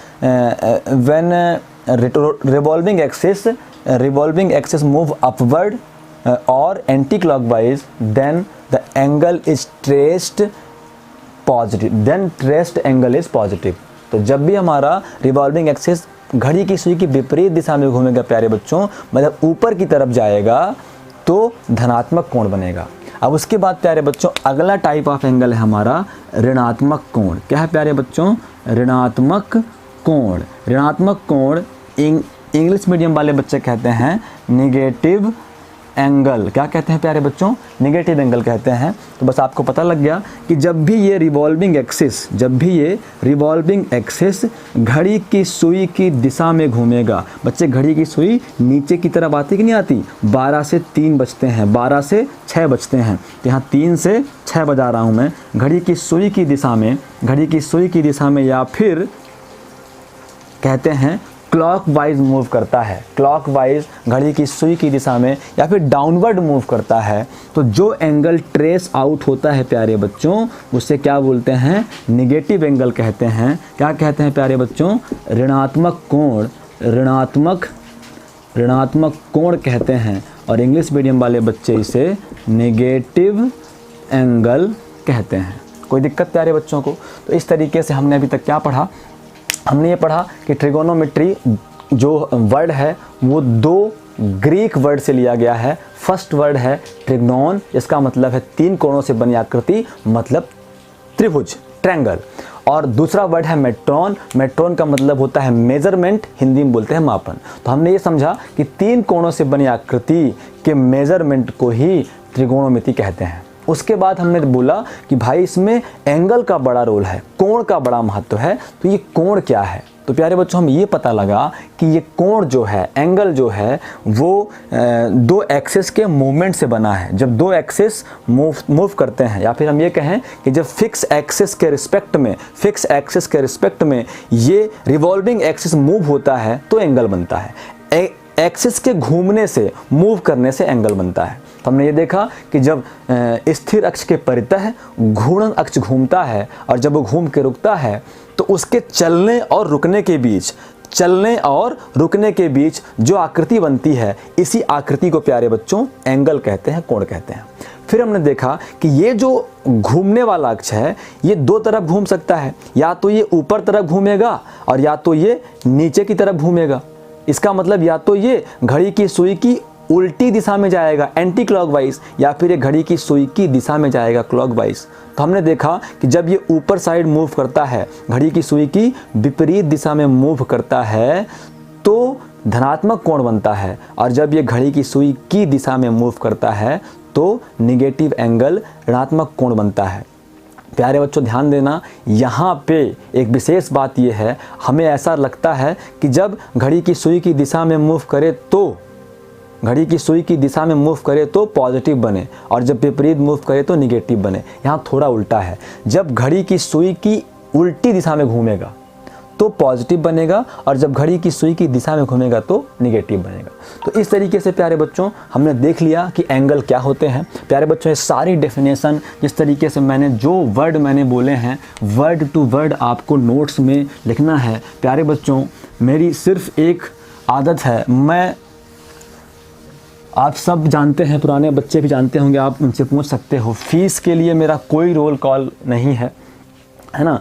revolving axis move upward or anti-clockwise, then the angle is traced positive, then traced angle is positive। तो जब भी हमारा रिवॉल्विंग एक्सिस घड़ी की सुई की विपरीत दिशा में घूमेगा प्यारे बच्चों, मतलब ऊपर की तरफ जाएगा, तो धनात्मक कोण बनेगा। अब उसके बाद प्यारे बच्चों अगला टाइप ऑफ एंगल है हमारा ऋणात्मक कोण। क्या है प्यारे बच्चों? ऋणात्मक कोण। ऋणात्मक कोण इंग्लिश मीडियम वाले बच्चे कहते हैं निगेटिव एंगल। क्या कहते हैं प्यारे बच्चों? निगेटिव एंगल कहते हैं। तो बस आपको पता लग गया कि जब भी ये रिवॉल्विंग एक्सिस घड़ी की सुई की दिशा में घूमेगा। बच्चे घड़ी की सुई नीचे की तरफ आती कि नहीं आती? 12 से 3 बजते हैं, 12 से 6 बजते हैं, तो यहाँ 3 से 6 बजा रहा हूँ मैं। घड़ी की सुई की दिशा में या फिर कहते हैं क्लॉकवाइज मूव करता है, क्लॉकवाइज घड़ी की सुई की दिशा में या फिर डाउनवर्ड मूव करता है, तो जो एंगल ट्रेस आउट होता है प्यारे बच्चों उसे क्या बोलते हैं? निगेटिव एंगल कहते हैं। क्या कहते हैं प्यारे बच्चों? ऋणात्मक कोण। ऋणात्मक कोण कहते हैं और इंग्लिश मीडियम वाले बच्चे इसे निगेटिव एंगल कहते हैं। कोई दिक्कत प्यारे बच्चों को? तो इस तरीके से हमने अभी तक क्या पढ़ा? हमने ये पढ़ा कि ट्रिगोनोमेट्री जो वर्ड है वो 2 ग्रीक वर्ड से लिया गया है। फर्स्ट वर्ड है ट्रिग्नोन, इसका मतलब है 3 कोणों से बनी आकृति, मतलब त्रिभुज, ट्रायंगल। और दूसरा वर्ड है मेट्रोन। मेट्रोन का मतलब होता है मेजरमेंट, हिंदी में बोलते हैं मापन। तो हमने ये समझा कि 3 कोणों से बनी आकृति के मेजरमेंट को ही त्रिकोणमिति कहते हैं। उसके बाद हमने बोला कि भाई इसमें एंगल का बड़ा रोल है, कोण का बड़ा महत्व है, तो ये कोण क्या है? तो प्यारे बच्चों हम ये पता लगा कि ये कोण जो है, एंगल जो है वो 2 एक्सिस के मूवमेंट से बना है। जब 2 एक्सिस मूव करते हैं या फिर हम ये कहें कि जब फिक्स एक्सिस के रिस्पेक्ट में ये रिवॉल्विंग एक्सिस मूव होता है तो एंगल बनता है। एक्सिस के घूमने से, मूव करने से एंगल बनता है। तो हमने ये देखा कि जब स्थिर अक्ष के परितः घूर्णन अक्ष घूमता है और जब वो घूम के रुकता है तो उसके चलने और रुकने के बीच जो आकृति बनती है, इसी आकृति को प्यारे बच्चों एंगल कहते हैं, कोण कहते हैं। फिर हमने देखा कि ये जो घूमने वाला अक्ष है ये 2 तरफ घूम सकता है, या तो ये ऊपर तरफ घूमेगा और या तो ये नीचे की तरफ घूमेगा। इसका मतलब या तो ये घड़ी की सुई की उल्टी दिशा में जाएगा एंटी क्लॉकवाइज, या फिर ये घड़ी की सुई की दिशा में जाएगा क्लॉकवाइज। तो हमने देखा कि जब ये ऊपर साइड मूव करता है, घड़ी की सुई की विपरीत दिशा में मूव करता है तो धनात्मक कोण बनता है, और जब ये घड़ी की सुई की दिशा में मूव करता है तो निगेटिव एंगल, ऋणात्मक कोण बनता है। प्यारे बच्चों ध्यान देना, यहाँ पे एक विशेष बात ये है, हमें ऐसा लगता है कि जब घड़ी की सुई की दिशा में मूव करे तो पॉजिटिव बने और जब विपरीत मूव करे तो निगेटिव बने। यहाँ थोड़ा उल्टा है, जब घड़ी की सुई की उल्टी दिशा में घूमेगा तो पॉजिटिव बनेगा और जब घड़ी की सुई की दिशा में घूमेगा तो निगेटिव बनेगा। तो इस तरीके से प्यारे बच्चों हमने देख लिया कि एंगल क्या होते हैं। प्यारे बच्चों ये सारी डेफिनेशन जिस तरीके से मैंने जो वर्ड मैंने बोले हैं वर्ड टू वर्ड आपको नोट्स में लिखना है। प्यारे बच्चों मेरी सिर्फ एक आदत है, मैं आप सब जानते हैं, पुराने बच्चे भी जानते होंगे, आप उनसे पूछ सकते हो, फीस के लिए मेरा कोई रोल कॉल नहीं है, है ना।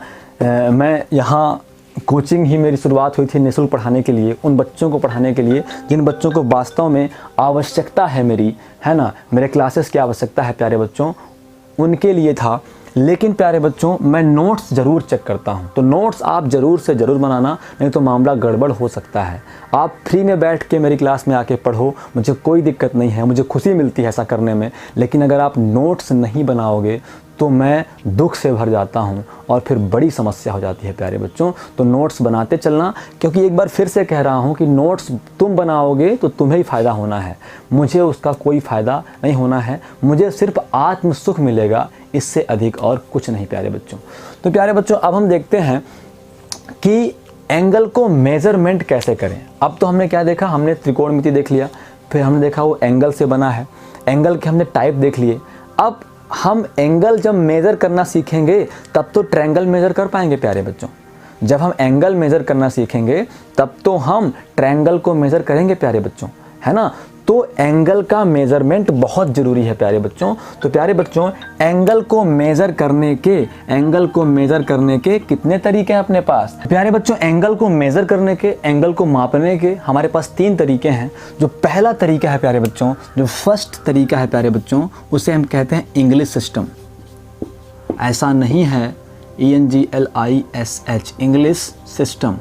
मैं यहाँ कोचिंग ही मेरी शुरुआत हुई थी निःशुल्क पढ़ाने के लिए, उन बच्चों को पढ़ाने के लिए जिन बच्चों को वास्तव में आवश्यकता है मेरी, है ना, मेरे क्लासेस की आवश्यकता है प्यारे बच्चों, उनके लिए था। लेकिन प्यारे बच्चों मैं नोट्स ज़रूर चेक करता हूँ, तो नोट्स आप ज़रूर से ज़रूर बनाना, नहीं तो मामला गड़बड़ हो सकता है। आप फ्री में बैठ के मेरी क्लास में आके पढ़ो, मुझे कोई दिक्कत नहीं है, मुझे खुशी मिलती है ऐसा करने में। लेकिन अगर आप नोट्स नहीं बनाओगे तो मैं दुख से भर जाता हूँ और फिर बड़ी समस्या हो जाती है प्यारे बच्चों। तो नोट्स बनाते चलना, क्योंकि एक बार फिर से कह रहा हूँ कि नोट्स तुम बनाओगे तो तुम्हें ही फ़ायदा होना है, मुझे उसका कोई फ़ायदा नहीं होना है, मुझे सिर्फ आत्म सुख मिलेगा, इससे अधिक और कुछ नहीं प्यारे बच्चों। तो प्यारे बच्चों अब हम देखते हैं कि एंगल को मेज़रमेंट कैसे करें। अब तो हमने क्या देखा, हमने त्रिकोणमिति देख लिया, फिर हमने देखा वो एंगल से बना है, एंगल के हमने टाइप देख लिए। अब हम एंगल जब मेज़र करना सीखेंगे तब तो ट्रायंगल मेज़र कर पाएंगे प्यारे बच्चों। जब हम एंगल मेज़र करना सीखेंगे तब तो हम ट्रायंगल को मेज़र करेंगे प्यारे बच्चों, है ना। तो एंगल का मेज़रमेंट बहुत ज़रूरी है प्यारे बच्चों। तो प्यारे बच्चों, एंगल को मेज़र करने के कितने तरीके हैं अपने पास? प्यारे बच्चों, एंगल को मेज़र करने के, एंगल को मापने के हमारे पास 3 तरीके हैं। जो पहला तरीका है प्यारे बच्चों, जो फर्स्ट तरीका है प्यारे बच्चों, उसे हम कहते हैं इंग्लिश सिस्टम। ऐसा नहीं है ENGLISH, इंग्लिश सिस्टम।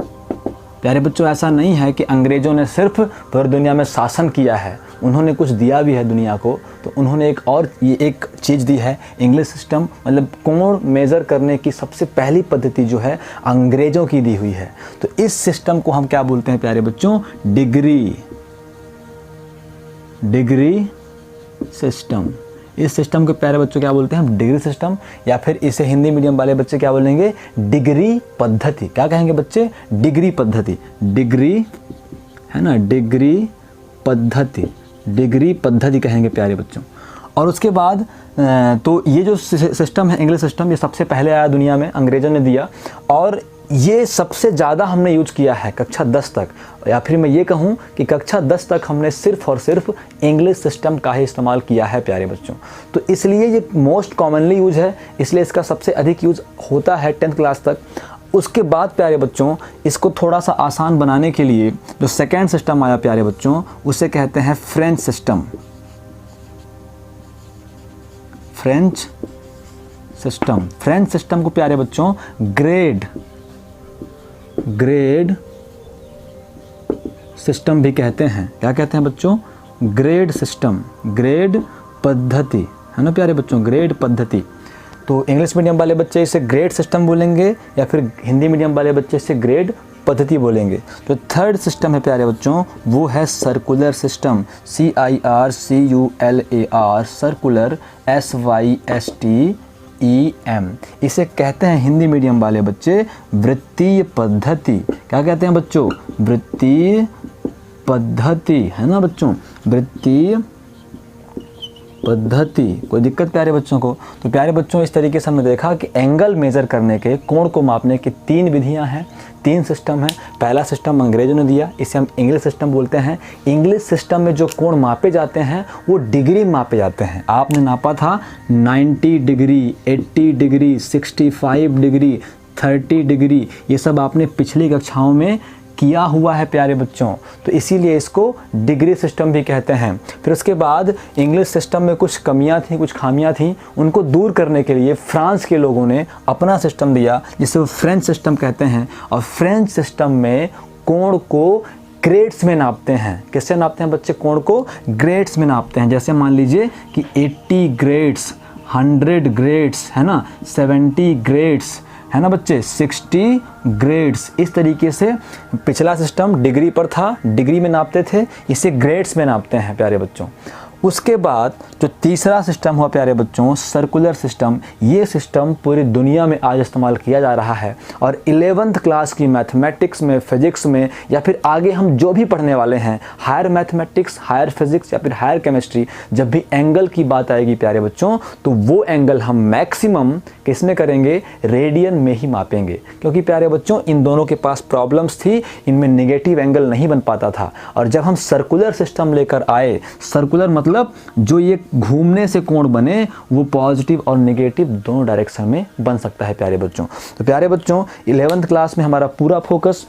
प्यारे बच्चों, ऐसा नहीं है कि अंग्रेज़ों ने सिर्फ पूरी दुनिया में शासन किया है, उन्होंने कुछ दिया भी है दुनिया को, तो उन्होंने एक चीज़ दी है इंग्लिश सिस्टम। मतलब कोण मेज़र करने की सबसे पहली पद्धति जो है अंग्रेज़ों की दी हुई है। तो इस सिस्टम को हम क्या बोलते हैं प्यारे बच्चों? Degree system. इस सिस्टम को प्यारे बच्चों क्या बोलते हैं हम? डिग्री सिस्टम, या फिर इसे हिंदी मीडियम वाले बच्चे क्या बोलेंगे? डिग्री पद्धति। क्या कहेंगे बच्चे? डिग्री पद्धति। डिग्री है ना, डिग्री पद्धति कहेंगे प्यारे बच्चों। और उसके बाद तो ये जो सिस्टम है इंग्लिश सिस्टम, ये सबसे पहले आया दुनिया में, अंग्रेज़ों ने दिया, और ये सबसे ज़्यादा हमने यूज किया है कक्षा 10 तक, या फिर मैं ये कहूँ कि कक्षा 10 तक हमने सिर्फ और सिर्फ इंग्लिश सिस्टम का ही इस्तेमाल किया है प्यारे बच्चों। तो इसलिए ये मोस्ट कॉमनली यूज है, इसलिए इसका सबसे अधिक यूज होता है 10th क्लास तक। उसके बाद प्यारे बच्चों, इसको थोड़ा सा आसान बनाने के लिए जो सेकेंड सिस्टम आया प्यारे बच्चों, उसे कहते हैं फ्रेंच सिस्टम। फ्रेंच सिस्टम को प्यारे बच्चों ग्रेड सिस्टम भी कहते हैं। क्या कहते हैं बच्चों? ग्रेड सिस्टम, ग्रेड पद्धति, है ना प्यारे बच्चों, ग्रेड पद्धति। तो इंग्लिश मीडियम वाले बच्चे इसे ग्रेड सिस्टम बोलेंगे, या फिर हिंदी मीडियम वाले बच्चे इसे ग्रेड पद्धति बोलेंगे। तो थर्ड सिस्टम है प्यारे बच्चों, वो है circular system. CIRCULAR, circular, SYSTEM। इसे कहते हैं हिंदी मीडियम वाले बच्चे वृत्तीय पद्धति। क्या कहते हैं बच्चों? वृत्तीय पद्धति, है ना बच्चों, वृत्तीय पद्धति। कोई दिक्कत प्यारे बच्चों को? तो प्यारे बच्चों, इस तरीके से हमने देखा कि एंगल मेज़र करने के, कोण को मापने की 3 विधियां हैं, 3 सिस्टम हैं। पहला सिस्टम अंग्रेज़ों ने दिया, इसे हम इंग्लिश सिस्टम बोलते हैं। इंग्लिश सिस्टम में जो कोण मापे जाते हैं वो डिग्री मापे जाते हैं। आपने नापा था 90 डिग्री, 80 डिग्री, 65 डिग्री, 30 डिग्री, ये सब आपने पिछली कक्षाओं में किया हुआ है प्यारे बच्चों। तो इसीलिए इसको डिग्री सिस्टम भी कहते हैं। फिर उसके बाद इंग्लिश सिस्टम में कुछ कमियां थी, कुछ खामियां थी, उनको दूर करने के लिए फ्रांस के लोगों ने अपना सिस्टम दिया, जिसे वो फ्रेंच सिस्टम कहते हैं। और फ्रेंच सिस्टम में कोण को ग्रेड्स में नापते हैं। किससे नापते हैं बच्चे? कोण को ग्रेड्स में नापते हैं। जैसे मान लीजिए कि 80 ग्रेड्स, 100 ग्रेड्स, है ना, 70 ग्रेड्स, है ना बच्चे, 60 ग्रेड्स। इस तरीके से पिछला सिस्टम डिग्री पर था, डिग्री में नापते थे, इसे ग्रेड्स में नापते हैं प्यारे बच्चों। उसके बाद जो तीसरा सिस्टम हुआ प्यारे बच्चों, सर्कुलर सिस्टम। ये सिस्टम पूरी दुनिया में आज इस्तेमाल किया जा रहा है। और 11th क्लास की मैथमेटिक्स में, फिजिक्स में, या फिर आगे हम जो भी पढ़ने वाले हैं, हायर मैथमेटिक्स, हायर फिजिक्स या फिर हायर केमिस्ट्री, जब भी एंगल की बात आएगी प्यारे बच्चों, तो वो एंगल हम मैक्सिमम किस में करेंगे? रेडियन में ही मापेंगे। क्योंकि प्यारे बच्चों, इन दोनों के पास प्रॉब्लम्स थी, इनमें नेगेटिव एंगल नहीं बन पाता था। और जब हम सर्कुलर सिस्टम लेकर आए, सर्कुलर मतलब जो ये घूमने से कोण बने वो पॉजिटिव और नेगेटिव दोनों डायरेक्शन में बन सकता है प्यारे बच्चों। तो प्यारे बच्चों, 11th क्लास में हमारा पूरा फोकस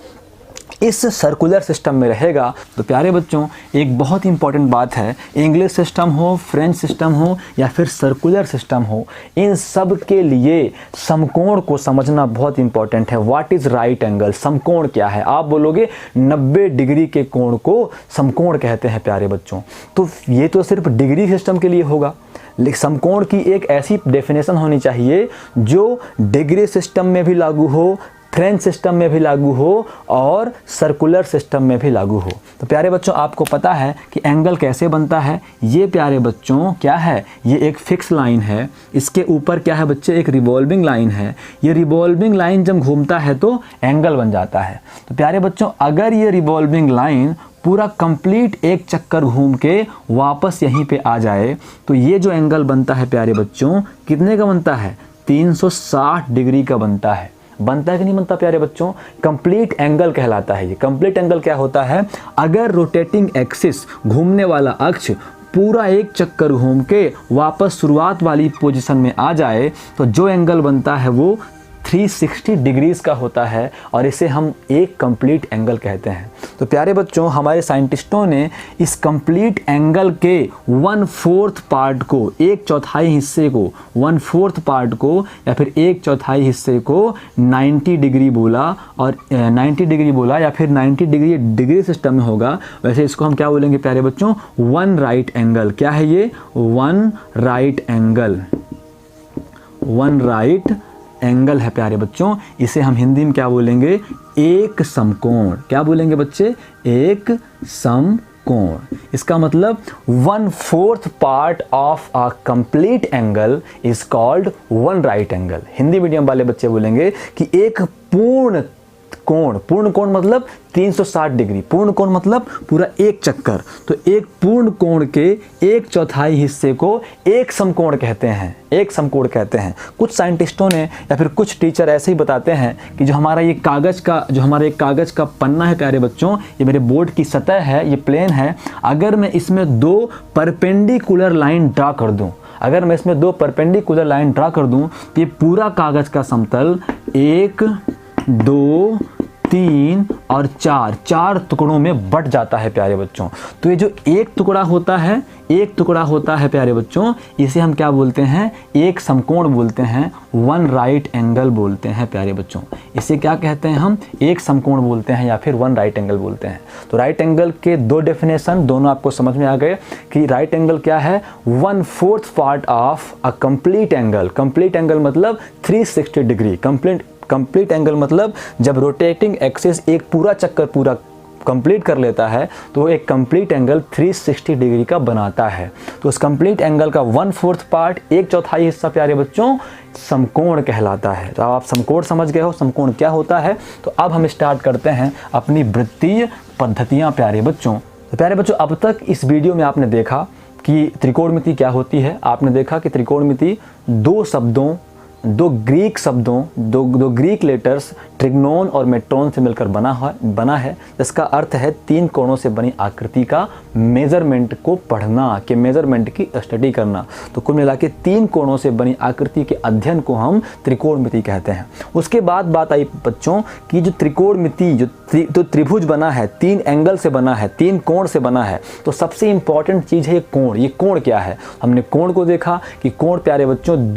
इस सर्कुलर सिस्टम में रहेगा। तो प्यारे बच्चों, एक बहुत इंपॉर्टेंट बात है, इंग्लिश सिस्टम हो, फ्रेंच सिस्टम हो या फिर सर्कुलर सिस्टम हो, इन सब के लिए समकोण को समझना बहुत इंपॉर्टेंट है। What is right angle? समकोण क्या है? आप बोलोगे 90 डिग्री के कोण को समकोण कहते हैं प्यारे बच्चों। तो ये तो सिर्फ डिग्री सिस्टम के लिए होगा, लेकिन समकोण की एक ऐसी डेफिनेशन होनी चाहिए जो डिग्री सिस्टम में भी लागू हो, फ्रेंच सिस्टम में भी लागू हो और सर्कुलर सिस्टम में भी लागू हो। तो प्यारे बच्चों, आपको पता है कि एंगल कैसे बनता है। ये प्यारे बच्चों क्या है? ये एक फिक्स लाइन है, इसके ऊपर क्या है बच्चे? एक रिवॉल्विंग लाइन है। ये रिवॉल्विंग लाइन जब घूमता है तो एंगल बन जाता है। तो प्यारे बच्चों, अगर ये रिवॉल्विंग लाइन पूरा कंप्लीट एक चक्कर घूम के वापस यहीं पे आ जाए तो ये जो एंगल बनता है प्यारे बच्चों, कितने का बनता है? 360 डिग्री का बनता है। बनता है कि नहीं बनता प्यारे बच्चों? कंप्लीट एंगल कहलाता है ये। कंप्लीट एंगल क्या होता है? अगर रोटेटिंग एक्सिस, घूमने वाला अक्ष, पूरा एक चक्कर घूम के वापस शुरुआत वाली पोजीशन में आ जाए तो जो एंगल बनता है वो 360 डिग्रीज का होता है और इसे हम एक कंप्लीट एंगल कहते हैं। तो प्यारे बच्चों, हमारे साइंटिस्टों ने इस कंप्लीट एंगल के 1/4 पार्ट को, 1/4 हिस्से को, 1/4 पार्ट को या फिर 1/4 हिस्से को 90 डिग्री बोला और 90 डिग्री बोला या फिर 90 डिग्री सिस्टम में होगा। वैसे इसको हम क्या बोलेंगे प्यारे बच्चों? One right angle. क्या है ये? One right angle. One right angle है प्यारे बच्चों। इसे हम हिंदी में क्या बोलेंगे? एक समकोण। क्या बोलेंगे बच्चे? एक समकोण। इसका मतलब 1/4 part of a complete angle is called one right angle. Hindi medium वाले बच्चे बोलेंगे कि एक पूर्ण कोण। पूर्ण कोण मतलब 360 डिग्री। पूर्ण कोण मतलब पूरा एक चक्कर। तो एक पूर्ण कोण के 1/4 हिस्से को एक समकोण कहते हैं। एक समकोण कहते हैं। कुछ साइंटिस्टों ने या फिर कुछ टीचर ऐसे ही बताते हैं कि जो हमारा ये कागज का पन्ना है प्यारे बच्चों, ये मेरे बोर्ड की सतह है, ये प्लेन है। अगर मैं इसमें 2 परपेंडिकुलर लाइन ड्रा कर दूं, अगर मैं इसमें 2 परपेंडिकुलर लाइन ड्रा कर दूं तो ये पूरा कागज का समतल 1, 2, 3 और 4 टुकड़ों में बट जाता है प्यारे बच्चों। तो ये जो एक टुकड़ा होता है प्यारे बच्चों, इसे हम क्या बोलते हैं? एक समकोण बोलते हैं, वन राइट एंगल बोलते हैं प्यारे बच्चों। इसे क्या कहते हैं हम? एक समकोण बोलते हैं या फिर वन राइट एंगल बोलते हैं। तो राइट एंगल के 2 डेफिनेशन दोनों आपको समझ में आ गए कि राइट एंगल क्या है? 1/4 part of a complete angle. Complete angle मतलब 360 डिग्री। कंप्लीट एंगल मतलब जब रोटेटिंग एक्सिस एक पूरा चक्कर पूरा कंप्लीट कर लेता है तो वो एक कंप्लीट एंगल 360 डिग्री का बनाता है। तो उस कंप्लीट एंगल का 1/4 पार्ट, 1/4 हिस्सा प्यारे बच्चों समकोण कहलाता है। तो आप समकोण समझ गए हो, समकोण क्या होता है। तो अब हम स्टार्ट करते हैं अपनी वृत्तीय पद्धतियाँ प्यारे बच्चों। तो प्यारे बच्चों, अब तक इस वीडियो में आपने देखा कि त्रिकोणमिति क्या होती है। आपने देखा कि त्रिकोणमिति दो ग्रीक लेटर्स ट्रिग्नोन और मेट्रोन से मिलकर बना है। इसका अर्थ है 3 कोणों से बनी आकृति का मेजरमेंट को पढ़ना, के मेजरमेंट की स्टडी करना। तो कुल मिला के 3 कोणों से बनी आकृति के अध्ययन को हम त्रिकोणमिति कहते हैं। उसके बाद बात आई बच्चों कि जो त्रिकोणमिति जो त्रिभुज बना है, 3 एंगल से बना है, 3 कोण से बना है, तो सबसे इंपॉर्टेंट चीज़ है कोण। ये कोण क्या है? हमने कोण को देखा कि कोण प्यारे बच्चों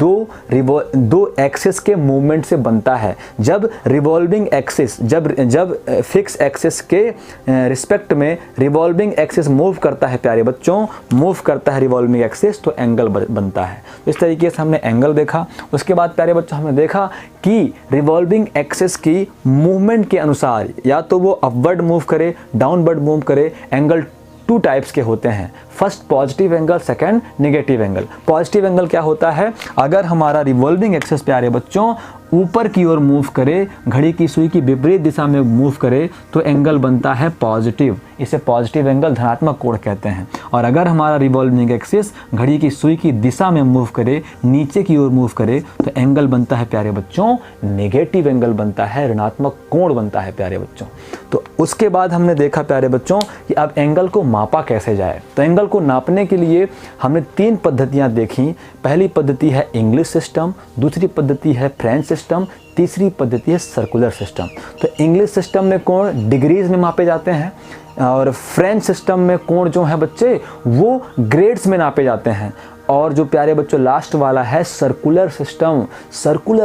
दो एक्सिस के मूवमेंट से बनता है। जब रिवॉल्विंग एक्सिस जब फिक्स एक्सिस के रिस्पेक्ट में रिवॉल्विंग एक्सिस मूव करता है प्यारे बच्चों, मूव करता है रिवॉल्विंग एक्सिस, तो एंगल बनता है। इस तरीके से हमने एंगल देखा। उसके बाद प्यारे बच्चों हमने देखा कि रिवॉल्विंग एक्सिस की मूवमेंट के अनुसार या तो वो अपवर्ड मूव करे, डाउनवर्ड मूव करे। एंगल 2 टाइप्स के होते हैं। First positive angle, second negative angle. Positive angle क्या होता है? अगर हमारा रिवॉल्विंग एक्सिस प्यारे बच्चों ऊपर की ओर मूव करे, घड़ी की सुई की विपरीत दिशा में मूव करे, तो एंगल बनता है पॉजिटिव। इसे पॉजिटिव एंगल, धनात्मक कोण कहते हैं। और अगर हमारा रिवॉल्विंग एक्सिस घड़ी की सुई की दिशा में मूव करे, नीचे की ओर मूव करे, तो एंगल बनता है प्यारे बच्चों नेगेटिव एंगल बनता है, ऋणात्मक कोण बनता है प्यारे बच्चों। तो उसके बाद हमने देखा प्यारे बच्चों कि अब एंगल को मापा कैसे जाए। तो एंगल को नापने के लिए हमने 3 पद्धतियां देखी। पहली पद्धति है इंग्लिश सिस्टम, दूसरी पद्धति है फ्रेंच सिस्टम, तीसरी पद्धति है सर्कुलर सिस्टम। तो इंग्लिश सिस्टम में कोण डिग्रीज में मापे जाते हैं और फ्रेंच सिस्टम में कोण जो है बच्चे वो ग्रेड्स में नापे जाते हैं। और जो प्यारे बच्चों लास्ट वाला है सर्कुलर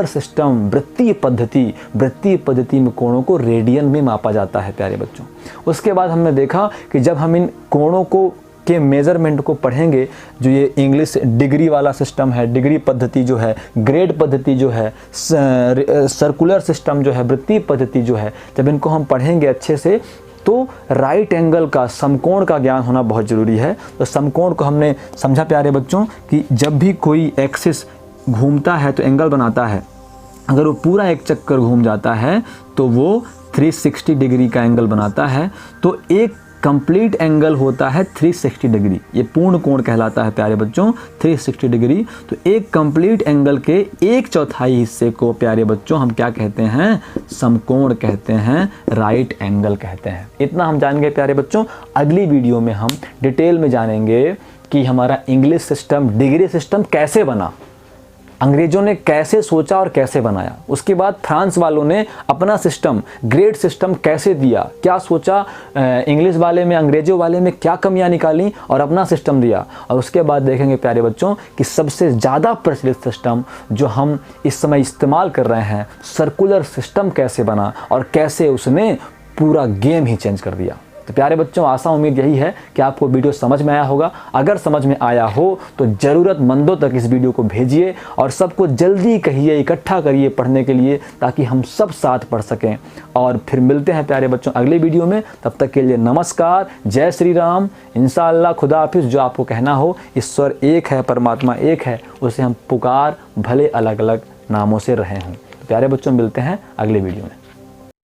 सिस्टम वृत्तीय पद्धति में कोणों को रेडियन में मापा जाता है प्यारे बच्चों। उसके बाद हमने देखा कि जब हम इन कोणों के मेज़रमेंट को पढ़ेंगे, जो ये इंग्लिश डिग्री वाला सिस्टम है, डिग्री पद्धति जो है, ग्रेड पद्धति जो है, सर्कुलर सिस्टम जो है, वृत्तीय पद्धति जो है, जब इनको हम पढ़ेंगे अच्छे से तो राइट एंगल का, समकोण का ज्ञान होना बहुत ज़रूरी है। तो समकोण को हमने समझा प्यारे बच्चों कि जब भी कोई एक्सिस घूमता है तो एंगल बनाता है। अगर वो पूरा एक चक्कर घूम जाता है तो वो 360 डिग्री का एंगल बनाता है। तो एक कंप्लीट एंगल होता है 360 डिग्री। ये पूर्ण कोण कहलाता है प्यारे बच्चों 360 डिग्री। तो एक कंप्लीट एंगल के 1/4 हिस्से को प्यारे बच्चों हम क्या कहते हैं, समकोण कहते हैं, राइट एंगल कहते हैं। इतना हम जानेंगे प्यारे बच्चों। अगली वीडियो में हम डिटेल में जानेंगे कि हमारा इंग्लिश सिस्टम, डिग्री सिस्टम कैसे बना, अंग्रेजों ने कैसे सोचा और कैसे बनाया। उसके बाद फ्रांस वालों ने अपना सिस्टम, ग्रेड सिस्टम कैसे दिया, क्या सोचा, इंग्लिश वाले में, अंग्रेजों वाले में क्या कमियां निकाली और अपना सिस्टम दिया। और उसके बाद देखेंगे प्यारे बच्चों कि सबसे ज़्यादा प्रचलित सिस्टम जो हम इस समय इस्तेमाल कर रहे हैं, सर्कुलर सिस्टम कैसे बना और कैसे उसने पूरा गेम ही चेंज कर दिया। तो प्यारे बच्चों, आशा उम्मीद यही है कि आपको वीडियो समझ में आया होगा। अगर समझ में आया हो तो ज़रूरतमंदों तक इस वीडियो को भेजिए और सबको जल्दी कहिए, इकट्ठा करिए पढ़ने के लिए, ताकि हम सब साथ पढ़ सकें। और फिर मिलते हैं प्यारे बच्चों अगले वीडियो में। तब तक के लिए नमस्कार, जय श्री राम, इंशाअल्लाह, खुदा हाफिज़। जो आपको कहना हो, ईश्वर एक है, परमात्मा एक है, उसे हम पुकार भले अलग अलग नामों से रहे हों। प्यारे बच्चों, मिलते हैं अगले वीडियो में।